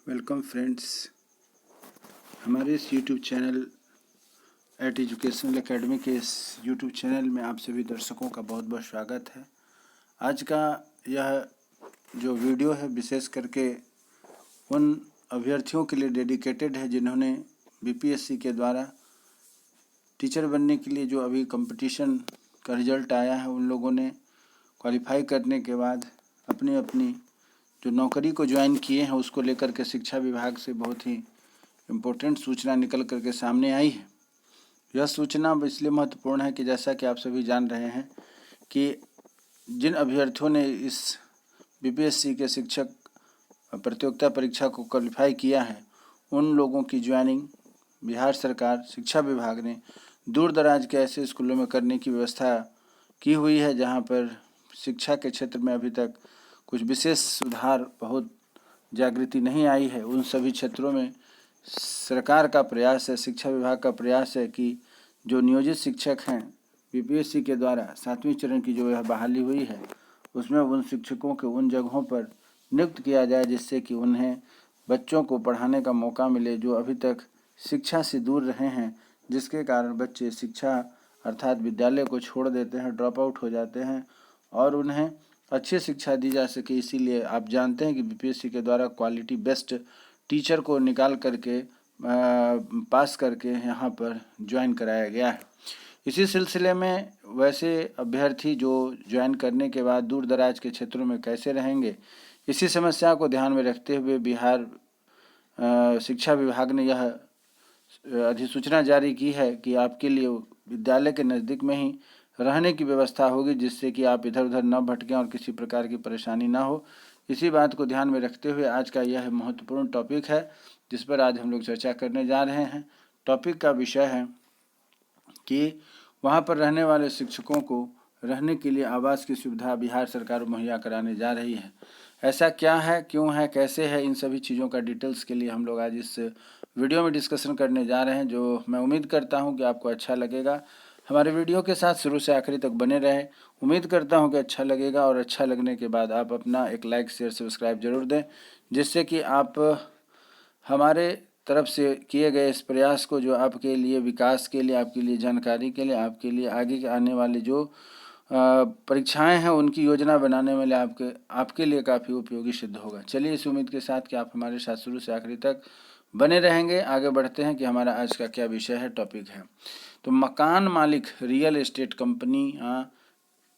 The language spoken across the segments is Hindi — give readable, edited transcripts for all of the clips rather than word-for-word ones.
वेलकम फ्रेंड्स, हमारे इस YouTube channel at educational academy के इस यूट्यूब चैनल में आप सभी दर्शकों का बहुत बहुत स्वागत है। आज का यह जो वीडियो है विशेष करके उन अभ्यर्थियों के लिए डेडिकेटेड है जिन्होंने बीपीएससी के द्वारा टीचर बनने के लिए जो अभी कंपटीशन का रिजल्ट आया है, उन लोगों ने क्वालिफाई करने के बाद अपनी अपनी जो नौकरी को ज्वाइन किए हैं उसको लेकर के शिक्षा विभाग से बहुत ही इम्पोर्टेंट सूचना निकल करके सामने आई है। यह सूचना इसलिए महत्वपूर्ण है कि जैसा कि आप सभी जान रहे हैं कि जिन अभ्यर्थियों ने इस बीपीएससी के शिक्षक प्रतियोगिता परीक्षा को क्वालिफाई किया है, उन लोगों की ज्वाइनिंग बिहार सरकार शिक्षा विभाग ने दूर दराज के ऐसे स्कूलों में करने की व्यवस्था की हुई है जहां पर शिक्षा के क्षेत्र में अभी तक कुछ विशेष सुधार, बहुत जागृति नहीं आई है। उन सभी क्षेत्रों में सरकार का प्रयास है, शिक्षा विभाग का प्रयास है कि जो नियोजित शिक्षक हैं बीपीएससी के द्वारा 7वें चरण की जो यह बहाली हुई है उसमें उन शिक्षकों के उन जगहों पर नियुक्त किया जाए जिससे कि उन्हें बच्चों को पढ़ाने का मौका मिले जो अभी तक शिक्षा से दूर रहे हैं, जिसके कारण बच्चे शिक्षा अर्थात विद्यालय को छोड़ देते हैं, ड्रॉप आउट हो जाते हैं और उन्हें अच्छी शिक्षा दी जा सके। इसीलिए आप जानते हैं कि बीपीएससी के द्वारा क्वालिटी बेस्ट टीचर को निकाल करके पास करके यहाँ पर ज्वाइन कराया गया है। इसी सिलसिले में वैसे अभ्यर्थी जो ज्वाइन करने के बाद दूर दराज के क्षेत्रों में कैसे रहेंगे, इसी समस्या को ध्यान में रखते हुए बिहार शिक्षा विभाग ने यह अधिसूचना जारी की है कि आपके लिए विद्यालय के नज़दीक में ही रहने की व्यवस्था होगी जिससे कि आप इधर उधर न भटकें और किसी प्रकार की परेशानी ना हो। इसी बात को ध्यान में रखते हुए आज का यह महत्वपूर्ण टॉपिक है जिस पर आज हम लोग चर्चा करने जा रहे हैं। टॉपिक का विषय है कि वहाँ पर रहने वाले शिक्षकों को रहने के लिए आवास की सुविधा बिहार सरकार मुहैया कराने जा रही है। ऐसा क्या है, क्यों है, कैसे है, इन सभी चीज़ों का डिटेल्स के लिए हम लोग आज इस वीडियो में डिस्कशन करने जा रहे हैं, जो मैं उम्मीद करता हूं कि आपको अच्छा लगेगा। हमारे वीडियो के साथ शुरू से आखिरी तक बने रहें। उम्मीद करता हूं कि अच्छा लगेगा और अच्छा लगने के बाद आप अपना एक लाइक शेयर सब्सक्राइब जरूर दें जिससे कि आप हमारे तरफ से किए गए इस प्रयास को, जो आपके लिए विकास के लिए, आपके लिए जानकारी के लिए, आपके लिए आगे आने वाले जो परीक्षाएं हैं उनकी योजना बनाने में आपके लिए काफ़ी उपयोगी सिद्ध होगा। चलिए इस उम्मीद के साथ कि आप हमारे साथ शुरू से आखिरी तक बने रहेंगे, आगे बढ़ते हैं कि हमारा आज का क्या विषय है, टॉपिक है। तो मकान मालिक रियल एस्टेट कंपनी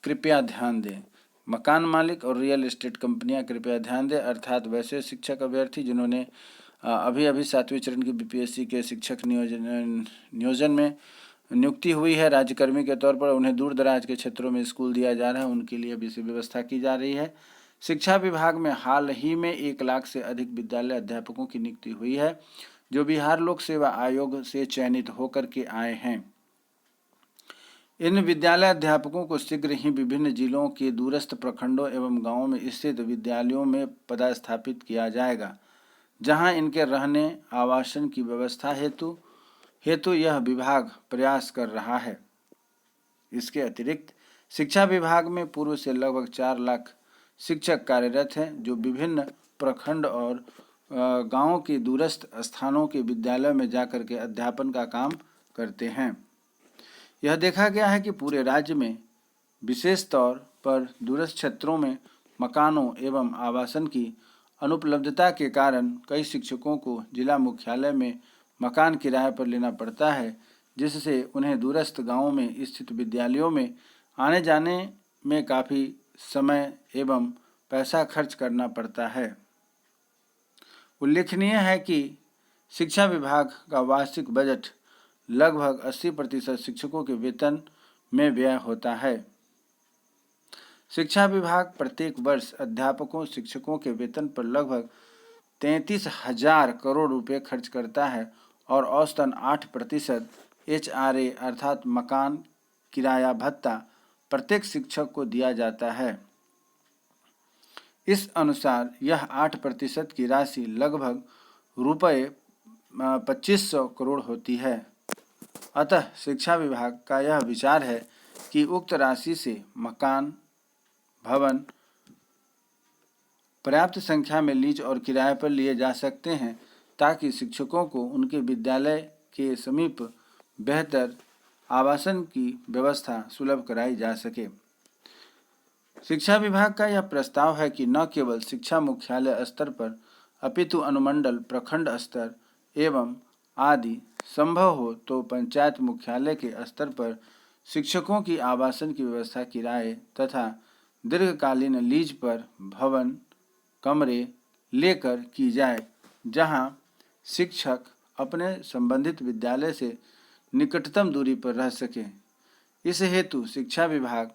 कृपया ध्यान दें। मकान मालिक और रियल एस्टेट कंपनियां कृपया ध्यान दें, अर्थात वैसे शिक्षक अभ्यर्थी जिन्होंने अभी अभी 7वें चरण की बीपीएससी के शिक्षक नियोजन में नियुक्ति हुई है राज्यकर्मी के तौर पर, उन्हें दूर दराज के क्षेत्रों में स्कूल दिया जा रहा है, उनके लिए भी इसी व्यवस्था की जा रही है। शिक्षा विभाग में हाल ही में 1 लाख से अधिक विद्यालय अध्यापकों की नियुक्ति हुई है जो बिहार लोक सेवा आयोग से चयनित होकर के आए हैं। इन विद्यालय अध्यापकों को शीघ्र ही विभिन्न जिलों के दूरस्थ प्रखंडों एवं गांवों में स्थित विद्यालयों में पदस्थापित किया जाएगा जहां इनके रहने आवासन की व्यवस्था हेतु यह विभाग प्रयास कर रहा है। इसके अतिरिक्त शिक्षा विभाग में पूर्व से लगभग 4 लाख शिक्षक कार्यरत हैं जो विभिन्न प्रखंड और गांवों के दूरस्थ स्थानों के विद्यालयों में जाकर के अध्यापन का काम करते हैं। यह देखा गया है कि पूरे राज्य में विशेष तौर पर दूरस्थ क्षेत्रों में मकानों एवं आवासन की अनुपलब्धता के कारण कई शिक्षकों को जिला मुख्यालय में मकान किराए पर लेना पड़ता है जिससे उन्हें दूरस्थ गांवों में स्थित विद्यालयों में आने जाने में काफ़ी समय एवं पैसा खर्च करना पड़ता है। उल्लेखनीय है कि शिक्षा विभाग का वार्षिक बजट लगभग 80% शिक्षकों के वेतन में व्यय होता है। शिक्षा विभाग प्रत्येक वर्ष अध्यापकों शिक्षकों के वेतन पर लगभग 33,000 करोड़ रुपए खर्च करता है और औसतन 8% HRA अर्थात मकान किराया भत्ता प्रत्येक शिक्षक को दिया जाता है। इस अनुसार यह 8% की राशि लगभग रुपये 2500 करोड़ होती है। अतः शिक्षा विभाग का यह विचार है कि उक्त राशि से मकान, भवन पर्याप्त संख्या में लीज और किराए पर लिए जा सकते हैं ताकि शिक्षकों को उनके विद्यालय के समीप बेहतर आवासन की व्यवस्था सुलभ कराई जा सके। शिक्षा विभाग का यह प्रस्ताव है कि न केवल शिक्षा मुख्यालय स्तर पर अपितु अनुमंडल, प्रखंड स्तर एवं आदि संभव हो तो पंचायत मुख्यालय के स्तर पर शिक्षकों की आवासन की व्यवस्था किराए तथा दीर्घकालीन लीज पर भवन, कमरे लेकर की जाए, जहां शिक्षक अपने संबंधित विद्यालय से निकटतम दूरी पर रह सकें। इस हेतु शिक्षा विभाग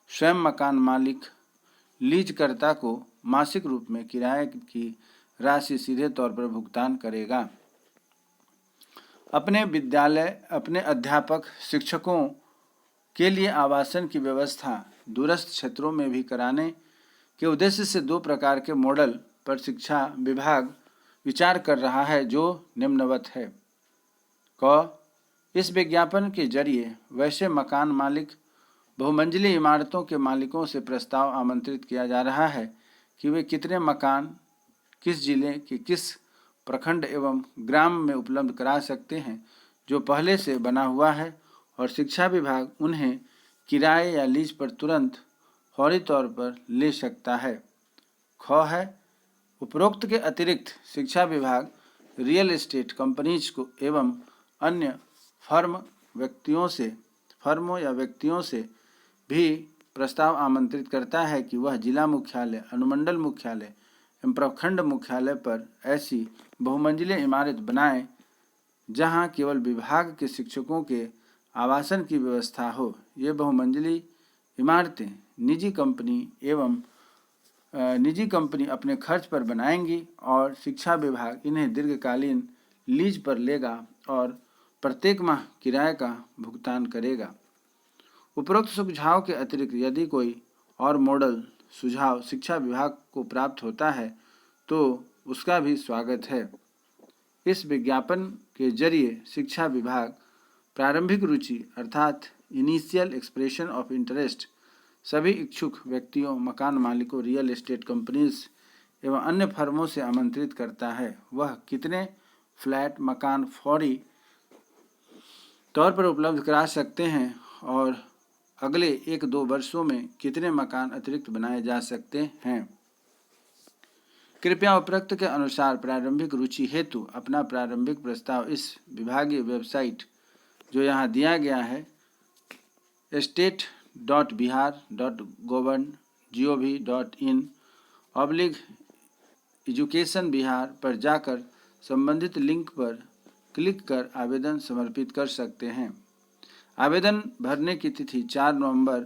स्वयं मकान मालिक लीजकर्ता को मासिक रूप में किराए की राशि सीधे तौर पर भुगतान करेगा। अपने विद्यालय, अपने अध्यापक शिक्षकों के लिए आवासन की व्यवस्था दूरस्थ क्षेत्रों में भी कराने के उद्देश्य से 2 प्रकार के मॉडल पर शिक्षा विभाग विचार कर रहा है, जो निम्नवत है। क, इस विज्ञापन के जरिए वैसे मकान मालिक, बहुमंजिली इमारतों के मालिकों से प्रस्ताव आमंत्रित किया जा रहा है कि वे कितने मकान किस जिले के किस प्रखंड एवं ग्राम में उपलब्ध करा सकते हैं जो पहले से बना हुआ है, और शिक्षा विभाग उन्हें किराए या लीज पर तुरंत फौरी तौर पर ले सकता है। ख है, उपरोक्त के अतिरिक्त शिक्षा विभाग रियल एस्टेट कंपनीज को एवं अन्य फर्मों या व्यक्तियों से भी प्रस्ताव आमंत्रित करता है कि वह जिला मुख्यालय, अनुमंडल मुख्यालय एवं प्रखंड मुख्यालय पर ऐसी बहुमंजिली इमारत बनाएं जहां केवल विभाग के शिक्षकों के आवासन की व्यवस्था हो। ये बहुमंजिली इमारतें निजी कंपनी अपने खर्च पर बनाएंगी और शिक्षा विभाग इन्हें दीर्घकालीन लीज पर लेगा और प्रत्येक माह किराए का भुगतान करेगा। उपरोक्त सुझाव के अतिरिक्त यदि कोई और मॉडल सुझाव शिक्षा विभाग को प्राप्त होता है तो उसका भी स्वागत है। इस विज्ञापन के जरिए शिक्षा विभाग प्रारंभिक रुचि अर्थात इनिशियल एक्सप्रेशन ऑफ इंटरेस्ट सभी इच्छुक व्यक्तियों, मकान मालिकों, रियल एस्टेट कंपनीज एवं अन्य फर्मों से आमंत्रित करता है। वह कितने फ्लैट मकान फौरी तौर पर उपलब्ध करा सकते हैं और अगले 1-2 वर्षों में कितने मकान अतिरिक्त बनाए जा सकते हैं। कृपया उपरोक्त के अनुसार प्रारंभिक रुचि हेतु अपना प्रारंभिक प्रस्ताव इस विभागीय वेबसाइट जो यहाँ दिया गया है state.bihar.gov.in/education-bihar पर जाकर संबंधित लिंक पर क्लिक कर आवेदन समर्पित कर सकते हैं। आवेदन भरने की तिथि 4 नवंबर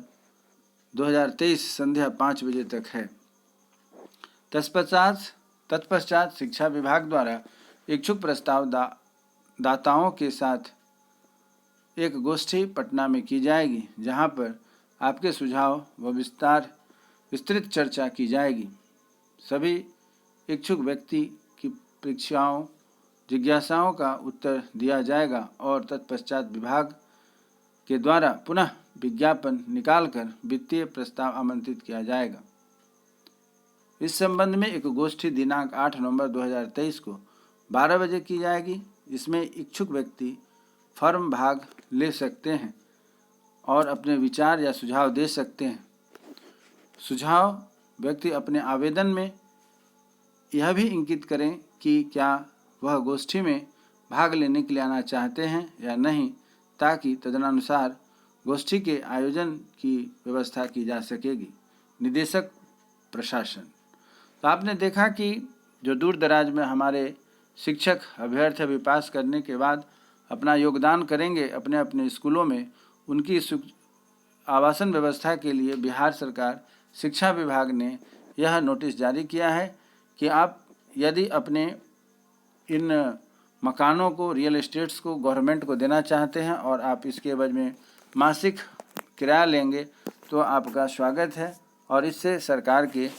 2023 संध्या 5 बजे तक है। तत्पश्चात शिक्षा विभाग द्वारा इच्छुक प्रस्ताव दाताओं के साथ एक गोष्ठी पटना में की जाएगी, जहां पर आपके सुझाव व विस्तृत चर्चा की जाएगी। सभी इच्छुक व्यक्ति की परीक्षाओं, जिज्ञासाओं का उत्तर दिया जाएगा और तत्पश्चात विभाग के द्वारा पुनः विज्ञापन निकालकर वित्तीय प्रस्ताव आमंत्रित किया जाएगा। इस संबंध में एक गोष्ठी दिनांक 8 नवंबर 2023 को 12 बजे की जाएगी। इसमें इच्छुक व्यक्ति फर्म भाग ले सकते हैं और अपने विचार या सुझाव दे सकते हैं। सुझाव व्यक्ति अपने आवेदन में यह भी इंगित करें कि क्या वह गोष्ठी में भाग लेने के लिए आना चाहते हैं या नहीं, ताकि तदनुसार गोष्ठी के आयोजन की व्यवस्था की जा सकेगी। निदेशक प्रशासन। तो आपने देखा कि जो दूर दराज में हमारे शिक्षक अभ्यर्थी अभी पास करने के बाद अपना योगदान करेंगे अपने अपने स्कूलों में, उनकी आवासन व्यवस्था के लिए बिहार सरकार शिक्षा विभाग ने यह नोटिस जारी किया है कि आप यदि अपने इन मकानों को, रियल एस्टेट्स को गवर्नमेंट को देना चाहते हैं और आप इसके एवज में मासिक किराया लेंगे तो आपका स्वागत है और इससे सरकार के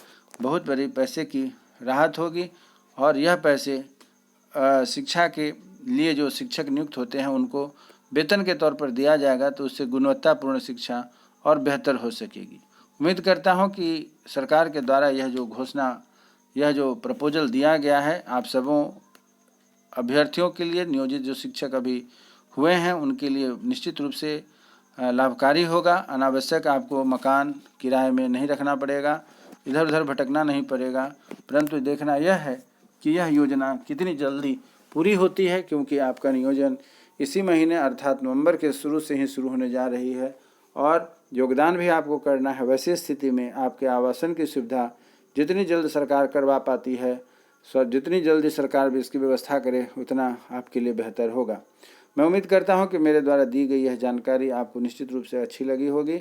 बहुत बड़ी पैसे की राहत होगी और यह पैसे शिक्षा के लिए जो शिक्षक नियुक्त होते हैं उनको वेतन के तौर पर दिया जाएगा, तो उससे गुणवत्तापूर्ण शिक्षा और बेहतर हो सकेगी। उम्मीद करता हूं कि सरकार के द्वारा यह जो घोषणा यह जो प्रपोजल दिया गया है आप सबों अभ्यर्थियों के लिए, नियोजित जो शिक्षक अभी हुए हैं उनके लिए निश्चित रूप से लाभकारी होगा। अनावश्यक आपको मकान किराए में नहीं रखना पड़ेगा, इधर उधर भटकना नहीं पड़ेगा, परंतु देखना यह है कि यह योजना कितनी जल्दी पूरी होती है, क्योंकि आपका नियोजन इसी महीने अर्थात नवंबर के शुरू से ही शुरू होने जा रही है और योगदान भी आपको करना है। वैसी स्थिति में आपके आवासन की सुविधा जितनी जल्द सरकार करवा पाती है, जितनी जल्दी सरकार भी इसकी व्यवस्था करे उतना आपके लिए बेहतर होगा। मैं उम्मीद करता हूं कि मेरे द्वारा दी गई यह जानकारी आपको निश्चित रूप से अच्छी लगी होगी।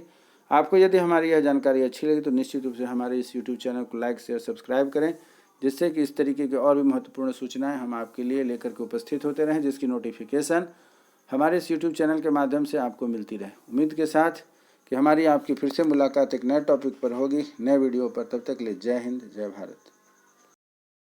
आपको यदि हमारी यह जानकारी अच्छी लगी तो निश्चित रूप से हमारे इस YouTube चैनल को लाइक शेयर सब्सक्राइब करें, जिससे कि इस तरीके की और भी महत्वपूर्ण सूचनाएं हम आपके लिए लेकर के उपस्थित होते रहें, जिसकी नोटिफिकेशन हमारे इस YouTube चैनल के माध्यम से आपको मिलती रहे। उम्मीद के साथ कि हमारी आपकी फिर से मुलाकात एक नए टॉपिक पर होगी, नए वीडियो पर। तब तक के लिए जय हिंद, जय भारत।